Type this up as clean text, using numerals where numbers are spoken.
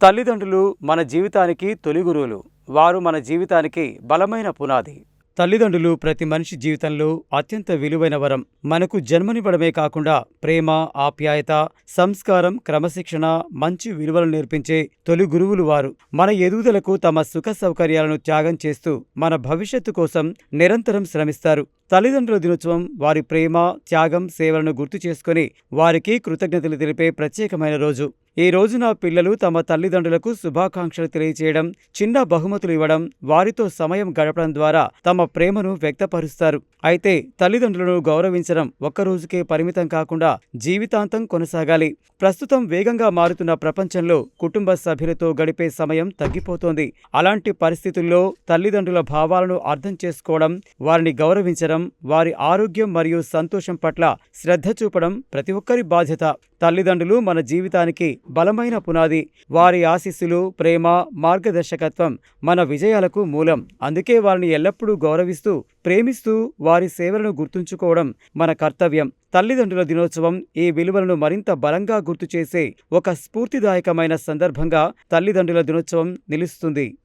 తల్లిదండ్రులు మన జీవితానికి తొలి గురువులు. వారు మన జీవితానికి బలమైన పునాది. తల్లిదండ్రులు ప్రతి మనిషి జీవితంలో అత్యంత విలువైన వరం. మనకు జన్మనివ్వడమే కాకుండా ప్రేమ, ఆప్యాయత, సంస్కారం, క్రమశిక్షణ, మంచి విలువలు నేర్పించే తొలి గురువులు వారు. మన ఎదుగుదలకు తమ సుఖ సౌకర్యాలను త్యాగం చేస్తూ మన భవిష్యత్తు కోసం నిరంతరం శ్రమిస్తారు. తల్లిదండ్రుల దినోత్సవం వారి ప్రేమ, త్యాగం, సేవలను గుర్తు చేసుకొని వారికి కృతజ్ఞతలు తెలిపే ప్రత్యేకమైన రోజు. ఈ రోజున పిల్లలు తమ తల్లిదండ్రులకు శుభాకాంక్షలు తెలియజేయడం, చిన్న బహుమతులు ఇవ్వడం, వారితో సమయం గడపడం ద్వారా తమ ప్రేమను వ్యక్తపరుస్తారు. అయితే తల్లిదండ్రులను గౌరవించడం ఒక్కరోజుకే పరిమితం కాకుండా జీవితాంతం కొనసాగాలి. ప్రస్తుతం వేగంగా మారుతున్న ప్రపంచంలో కుటుంబ సభ్యులతో గడిపే సమయం తగ్గిపోతోంది. అలాంటి పరిస్థితుల్లో తల్లిదండ్రుల భావాలను అర్థం చేసుకోవడం, వారిని గౌరవించడం, వారి ఆరోగ్యం మరియు సంతోషం పట్ల శ్రద్ధ చూపడం ప్రతి ఒక్కరి బాధ్యత. తల్లిదండ్రులు మన జీవితానికి బలమైన పునాది. వారి ఆశీస్సులు, ప్రేమ, మార్గదర్శకత్వం మన విజయాలకు మూలం. అందుకే వారిని ఎల్లప్పుడూ గౌరవిస్తూ, ప్రేమిస్తూ వారి సేవలను గుర్తుంచుకోవడం మన కర్తవ్యం. తల్లిదండ్రుల దినోత్సవం ఈ విలువలను మరింత బలంగా గుర్తు చేసే ఒక స్ఫూర్తిదాయకమైన సందర్భంగా తల్లిదండ్రుల దినోత్సవం నిలుస్తుంది.